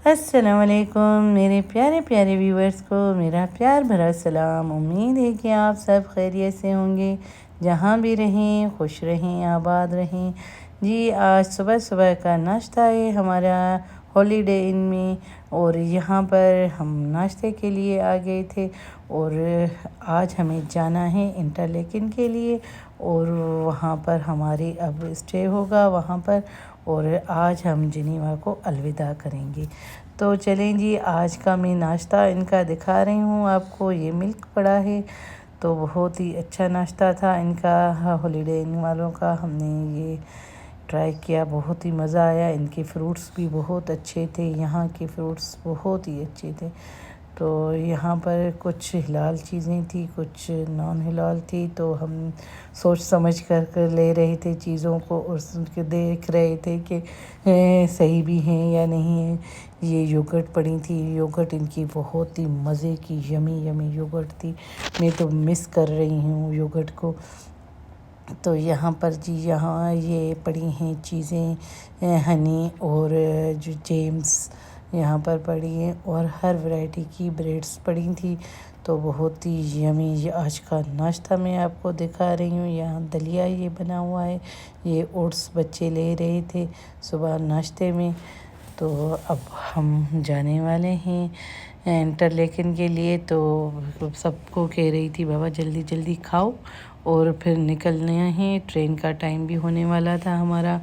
अस्सलामुअलैकुम मेरे प्यारे प्यारे व्यूवर्स को मेरा प्यार भरा सलाम। उम्मीद है कि आप सब खैरियत से होंगे, जहाँ भी रहें खुश रहें आबाद रहें। जी आज सुबह सुबह का नाश्ता है हमारा हॉलीडे इन में, और यहाँ पर हम नाश्ते के लिए आ गए थे। और आज हमें जाना है इंटरलेकिन के लिए, और वहाँ पर हमारी अब स्टे होगा वहाँ पर, और आज हम जिनीवा को अलविदा करेंगे। तो चलें जी, आज का मैं नाश्ता इनका दिखा रही हूँ आपको। ये मिल्क पड़ा है, तो बहुत ही अच्छा नाश्ता था इनका, हॉलीडे इन वालों का। हमने ये ट्राई किया, बहुत ही मज़ा आया। इनके फ्रूट्स भी बहुत अच्छे थे, यहाँ के फ्रूट्स बहुत ही अच्छे थे। तो यहाँ पर कुछ हिलाल चीज़ें थी, कुछ नॉन हिलाल थी, तो हम सोच समझ कर ले रहे थे चीज़ों को, और उनके देख रहे थे कि सही भी हैं या नहीं है। ये योगर्ट पड़ी थी, योगर्ट इनकी बहुत ही मज़े की यमी यमी योगर्ट थी। मैं तो मिस कर रही हूँ योगर्ट को। तो यहाँ पर जी यहाँ ये पड़ी हैं चीज़ें, हनी और जो जेम्स यहाँ पर पड़ी हैं, और हर वैरायटी की ब्रेड्स पड़ी थी। तो बहुत ही यमी आज का नाश्ता मैं आपको दिखा रही हूँ। यहाँ दलिया ये बना हुआ है, ये ओट्स बच्चे ले रहे थे सुबह नाश्ते में। तो अब हम जाने वाले हैं इंटरलेकिन के लिए। तो सबको कह रही थी बाबा जल्दी जल्दी खाओ और फिर निकलना है, ट्रेन का टाइम भी होने वाला था हमारा।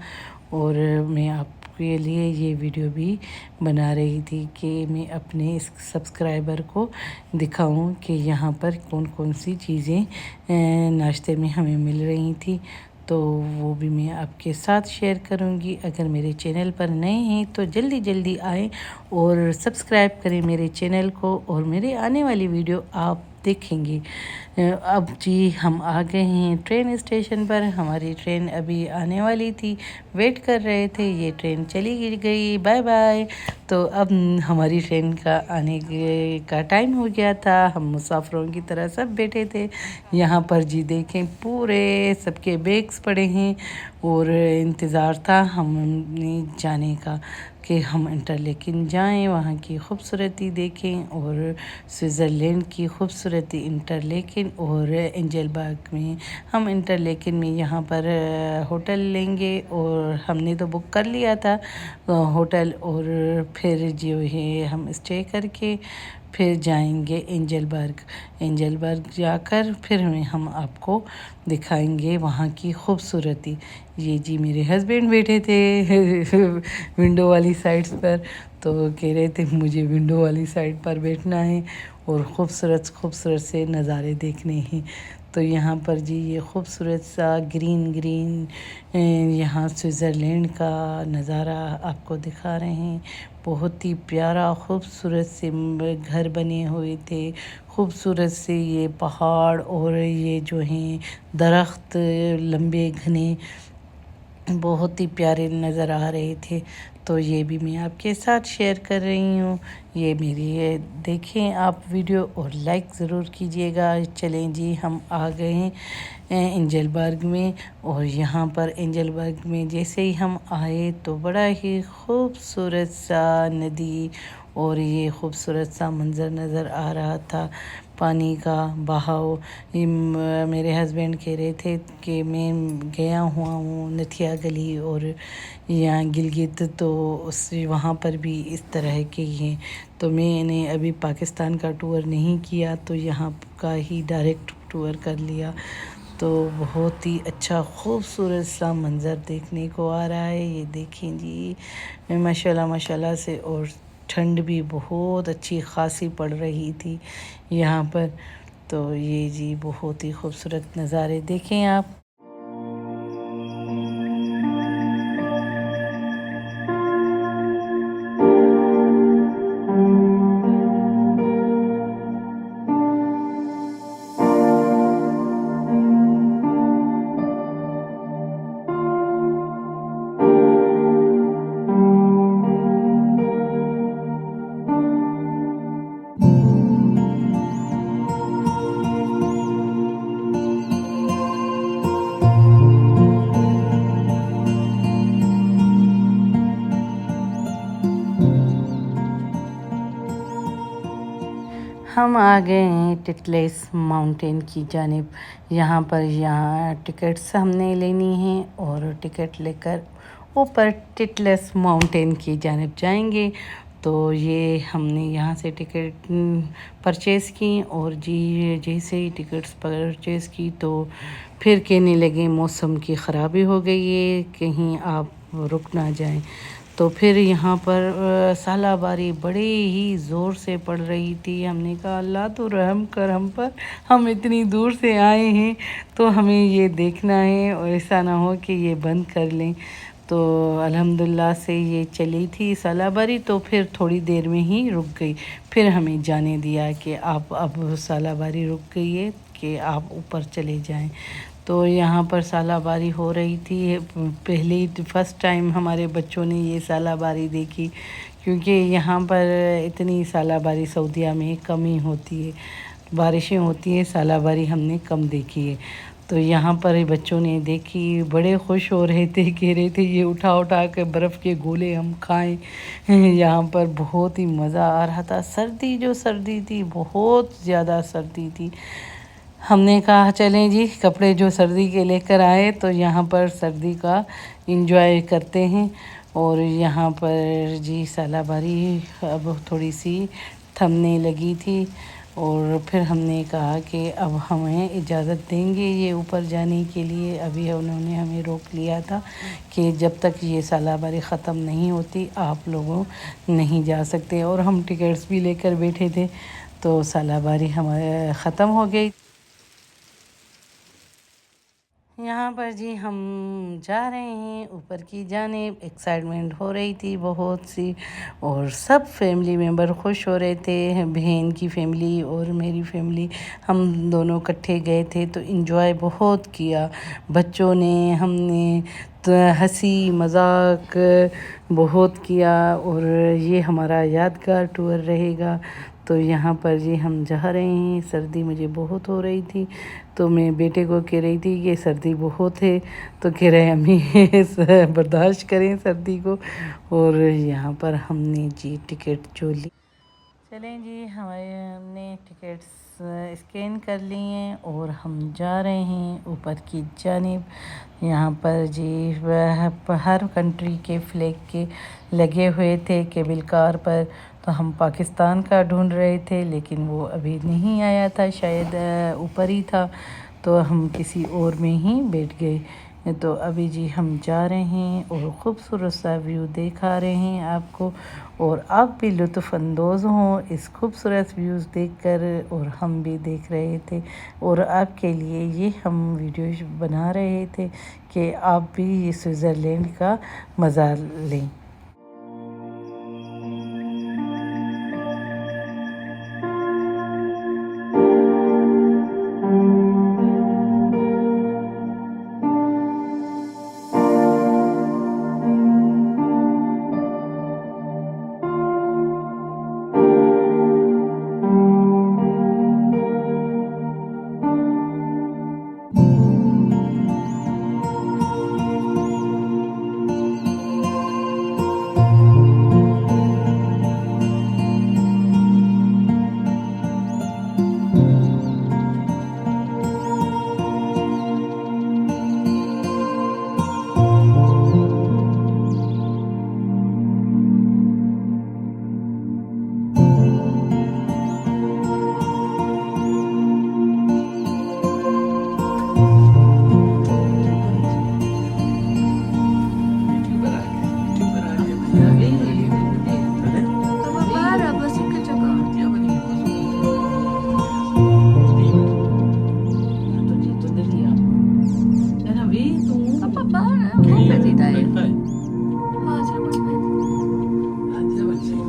और मैं आपके लिए ये वीडियो भी बना रही थी कि मैं अपने इस सब्सक्राइबर को दिखाऊं कि यहाँ पर कौन कौन सी चीज़ें नाश्ते में हमें मिल रही थी। तो वो भी मैं आपके साथ शेयर करूंगी। अगर मेरे चैनल पर नए हैं तो जल्दी जल्दी आएँ और सब्सक्राइब करें मेरे चैनल को, और मेरे आने वाली वीडियो आप देखेंगे। अब जी हम आ गए हैं ट्रेन स्टेशन पर। हमारी ट्रेन अभी आने वाली थी, वेट कर रहे थे। ये ट्रेन चली गई, बाय बाय। तो अब हमारी ट्रेन का आने का टाइम हो गया था। हम मुसाफिरों की तरह सब बैठे थे यहाँ पर। जी देखें पूरे सबके बैग्स पड़े हैं, और इंतज़ार था हमने जाने का कि हम इंटरलेकिन जाएं, वहाँ की खूबसूरती देखें, और स्विट्ज़रलैंड की खूबसूरती इंटरलेकिन और एंजल बाग में। हम इंटरलेकिन में यहाँ पर होटल लेंगे, और हमने तो बुक कर लिया था होटल, और फिर जो है हम स्टे करके फिर जाएंगे एंजल बर्ग जाकर फिर हम आपको दिखाएंगे वहाँ की खूबसूरती। ये जी मेरे हस्बैंड बैठे थे विंडो वाली साइड्स पर, तो कह रहे थे मुझे विंडो वाली साइड पर बैठना है और खूबसूरत खूबसूरत से नज़ारे देखने हैं। तो यहाँ पर जी ये खूबसूरत सा ग्रीन ग्रीन यहाँ स्विट्ज़रलैंड का नज़ारा आपको दिखा रहे हैं। बहुत ही प्यारा खूबसूरत से घर बने हुए थे, खूबसूरत से ये पहाड़, और ये जो हैं दरख्त लंबे घने बहुत ही प्यारे नज़र आ रहे थे। तो ये भी मैं आपके साथ शेयर कर रही हूँ। ये मेरी ये देखें आप वीडियो, और लाइक ज़रूर कीजिएगा। चलें जी हम आ गए हैं एंजल बर्ग में, और यहाँ पर एंजल बर्ग में जैसे ही हम आए तो बड़ा ही खूबसूरत सा नदी और ये खूबसूरत सा मंज़र नज़र आ रहा था, पानी का बहाव। मेरे हस्बैंड कह रहे थे कि मैं गया हुआ हूँ नथिया गली और यहाँ गिलगित, तो उस वहाँ पर भी इस तरह के हैं। तो मैंने अभी पाकिस्तान का टूर नहीं किया, तो यहाँ का ही डायरेक्ट टूर कर लिया। तो बहुत ही अच्छा खूबसूरत सा मंज़र देखने को आ रहा है। ये देखें जी माशाल्लाह माशाल्लाह से, और ठंड भी बहुत अच्छी खासी पड़ रही थी यहाँ पर। तो ये जी बहुत ही खूबसूरत नज़ारे देखें आप। हम आ गए हैं टिटलेस माउंटेन की जानिब। यहाँ टिकट्स हमने लेनी है और टिकट लेकर ऊपर टिटलेस माउंटेन की जानिब जाएंगे। तो ये हमने यहाँ से टिकट परचेज़ की और जी जैसे ही टिकट्स परचेज़ की तो फिर कहने लगे मौसम की ख़राबी हो गई है, कहीं आप रुक ना जाएं। तो फिर यहाँ पर सालाबारी बड़े ही ज़ोर से पड़ रही थी। हमने कहा अल्लाह तो रहम कर हम पर, हम इतनी दूर से आए हैं तो हमें ये देखना है और ऐसा ना हो कि ये बंद कर लें। तो अल्हम्दुलिल्लाह से ये चली थी सालाबारी, तो फिर थोड़ी देर में ही रुक गई। फिर हमें जाने दिया कि आप अब सालाबारी रुक गई है कि आप ऊपर चले जाएं। तो यहाँ पर सालाबारी हो रही थी। पहले ही फर्स्ट टाइम हमारे बच्चों ने ये सालाबारी देखी, क्योंकि यहाँ पर इतनी सालाबारी सऊदीया में कम ही होती है, बारिशें होती हैं, सालाबारी हमने कम देखी है। तो यहाँ पर बच्चों ने देखी, बड़े खुश हो रहे थे, कह रहे थे ये उठा उठा के बर्फ़ के गोले हम खाएं। यहाँ पर बहुत ही मज़ा आ रहा था। सर्दी थी, बहुत ज़्यादा सर्दी थी। हमने कहा चलें जी, कपड़े जो सर्दी के लेकर आए तो यहाँ पर सर्दी का एंजॉय करते हैं। और यहाँ पर जी सालाबारी अब थोड़ी सी थमने लगी थी और फिर हमने कहा कि अब हमें इजाज़त देंगे ये ऊपर जाने के लिए। अभी उन्होंने हमें रोक लिया था कि जब तक ये सालाबारी ख़त्म नहीं होती आप लोगों नहीं जा सकते, और हम टिकट्स भी लेकर बैठे थे। तो सालाबारी हमारे ख़त्म हो गई। यहाँ पर जी हम जा रहे हैं ऊपर की जानिब। एक्साइटमेंट हो रही थी बहुत सी, और सब फैमिली मेम्बर खुश हो रहे थे। बहन की फैमिली और मेरी फैमिली, हम दोनों इकट्ठे गए थे तो इन्जॉय बहुत किया बच्चों ने, हमने तो हंसी मजाक बहुत किया और ये हमारा यादगार टूर रहेगा। तो यहाँ पर जी हम जा रहे हैं। सर्दी मुझे बहुत हो रही थी, तो मैं बेटे को कह रही थी कि सर्दी बहुत है, तो कह रहे अम्मी बर्दाश्त करें सर्दी को। और यहाँ पर हमने जी टिकट जो ली, चलें जी हमने टिकट्स स्कैन कर लिए हैं और हम जा रहे हैं ऊपर की जानिब। यहाँ पर जी हर कंट्री के फ्लैग के लगे हुए थे केबल कार पर। तो हम पाकिस्तान का ढूंढ रहे थे लेकिन वो अभी नहीं आया था, शायद ऊपर ही था, तो हम किसी और में ही बैठ गए। तो अभी जी हम जा रहे हैं और ख़ूबसूरत सा व्यू दिखा रहे हैं आपको, और आप भी लुत्फ़अंदोज़ हों इस खूबसूरत व्यूज़ देखकर, और हम भी देख रहे थे और आपके लिए ये हम वीडियो बना रहे थे कि आप भी ये स्विट्ज़रलैंड का मज़ा लें।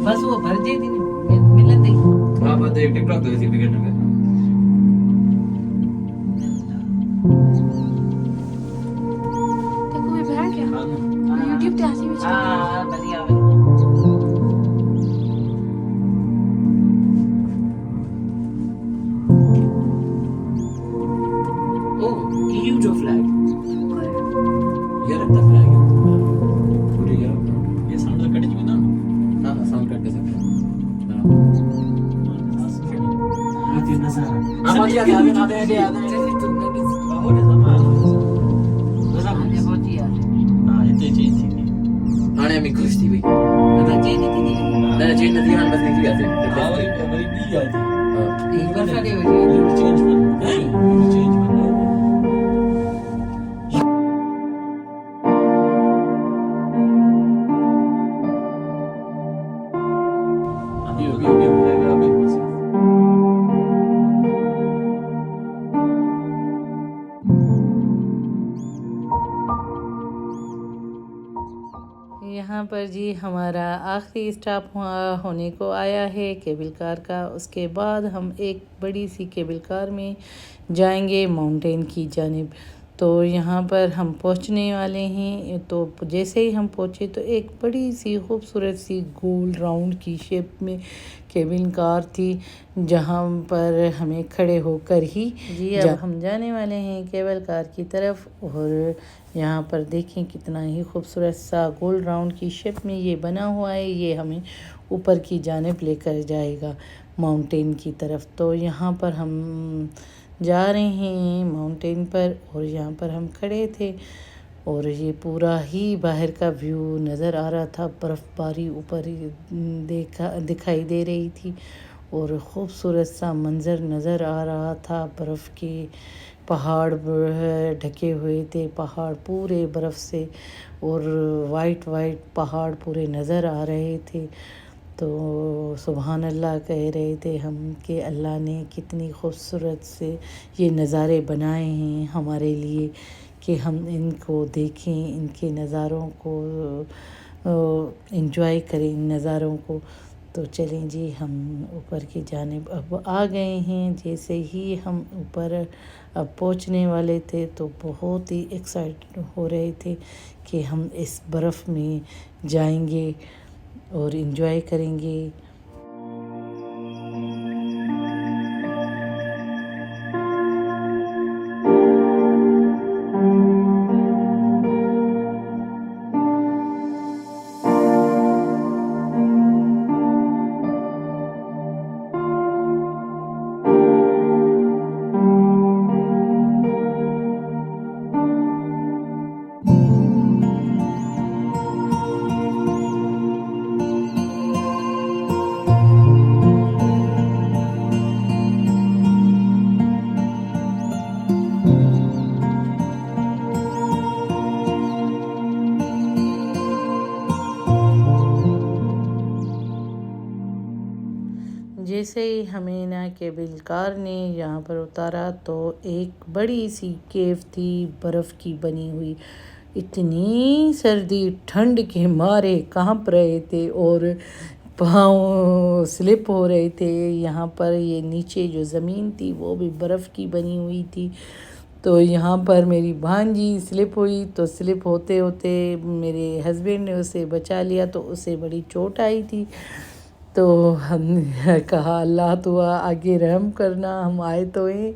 बस वो भर दे दी मिलन दे। हां बस एक टिकटॉक तो इसी टिकट में देखो मैं भरा क्या YouTube ਤੇ ਆਸੀ ਵਿੱਚ हां बढ़िया ओ EU जो फ्लैग यूरोप का फ्लैग है पूरे यूरोप का। ये साउंड कट चुका ना, ना साउंड कट कर सकते हैं। Ana mi gusti bai. Na je na di han bas nikli aate. एक बार खड़े हो जाइए। यहाँ पर जी हमारा आखिरी स्टॉप होने को आया है केबल कार का। उसके बाद हम एक बड़ी सी केबल कार में जाएंगे माउंटेन की जानिब। तो यहाँ पर हम पहुँचने वाले हैं। तो जैसे ही हम पहुँचे तो एक बड़ी सी खूबसूरत सी गोल राउंड की शेप में केबिन कार थी, जहाँ पर हमें खड़े होकर ही जी अब हम जाने वाले हैं केबल कार की तरफ। और यहाँ पर देखें कितना ही खूबसूरत सा गोल राउंड की शेप में ये बना हुआ है। ये हमें ऊपर की जानिब लेकर जाएगा माउंटेन की तरफ। तो यहाँ पर हम जा रहे हैं माउंटेन पर और यहाँ पर हम खड़े थे और ये पूरा ही बाहर का व्यू नज़र आ रहा था। बर्फ़बारी ऊपर दिखाई दे रही थी और ख़ूबसूरत सा मंज़र नज़र आ रहा था। बर्फ़ के पहाड़ ढके हुए थे, पहाड़ पूरे बर्फ़ से, और वाइट पहाड़ पूरे नज़र आ रहे थे। तो सुभान अल्लाह कह रहे थे हम कि अल्लाह ने कितनी खूबसूरत से ये नज़ारे बनाए हैं हमारे लिए कि हम इनको देखें, इनके नज़ारों को एंजॉय करें, इन नज़ारों को। तो चलें जी हम ऊपर की जानिब अब आ गए हैं। जैसे ही हम ऊपर अब पहुंचने वाले थे तो बहुत ही एक्साइटेड हो रहे थे कि हम इस बर्फ़ में जाएंगे और एंजॉय करेंगे। जैसे ही हमें ना केबल कार ने यहाँ पर उतारा तो एक बड़ी सी केव थी बर्फ़ की बनी हुई। इतनी सर्दी ठंड के मारे कांप रहे थे और पाँव स्लिप हो रहे थे। यहाँ पर ये नीचे जो ज़मीन थी वो भी बर्फ़ की बनी हुई थी। तो यहाँ पर मेरी भांजी स्लिप हुई तो स्लिप होते होते मेरे हस्बैंड ने उसे बचा लिया तो उसे बड़ी चोट आई थी। तो हमने कहा अल्लाह तो आगे रहम करना, हम आए तो हैं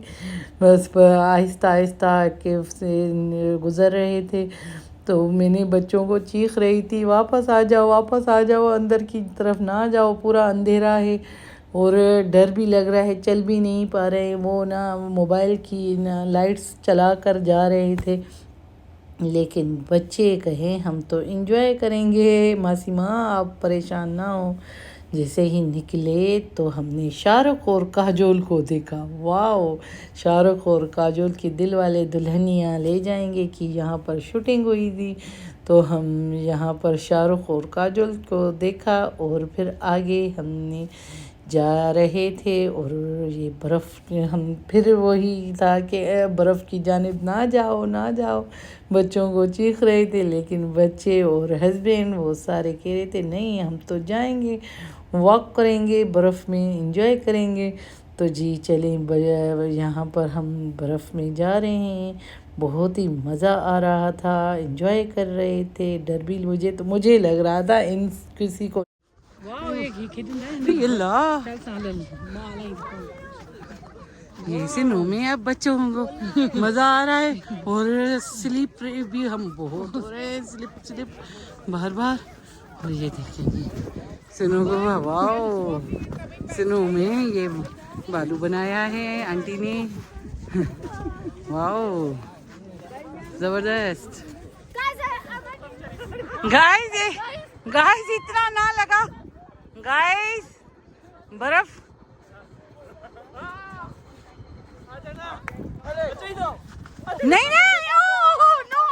बस आहिस्ता आहिस्ता केव से गुज़र रहे थे। तो मैंने बच्चों को चीख रही थी वापस आ जाओ, अंदर की तरफ ना जाओ, पूरा अंधेरा है और डर भी लग रहा है, चल भी नहीं पा रहे। वो ना मोबाइल की ना लाइट्स चला कर जा रहे थे, लेकिन बच्चे कहें हम तो एंजॉय करेंगे, मासी माँ आप परेशान ना हो। जैसे ही निकले तो हमने शाहरुख और काजोल को देखा। वाओ, शाहरुख और काजोल की दिल वाले दुल्हनिया ले जाएंगे कि यहाँ पर शूटिंग हुई थी। तो हम यहाँ पर शाहरुख और काजोल को देखा और फिर आगे हमने जा रहे थे और ये बर्फ़ हम फिर वही था कि बर्फ़ की जानिब ना जाओ बच्चों को चीख रहे थे, लेकिन बच्चे और हस्बैंड वो सारे कह रहे थे नहीं हम तो जाएंगे, वॉक करेंगे, बर्फ़ में एंजॉय करेंगे। तो जी चलें, यहाँ पर हम बर्फ़ में जा रहे हैं। बहुत ही मज़ा आ रहा था, एंजॉय कर रहे थे। डर भी मुझे लग रहा था इन किसी को ये सिनों में अब बच्चों को मज़ा आ रहा है और स्लिप भी हम बहुत हो रहे हैं, स्लिप बार। और ये देखिए सिनू को वाओ, सिनू में ये बालू बनाया है आंटी ने। वाओ जबरदस्त। गाइस इतना ना लगा गाइस, बर्फ। नहीं नहीं नो।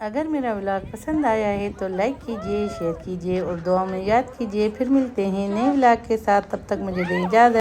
अगर मेरा व्लॉग पसंद आया है तो लाइक कीजिए, शेयर कीजिए और दुआ में याद कीजिए। फिर मिलते हैं नए व्लॉग के साथ, तब तक मुझे दें इजाज़त।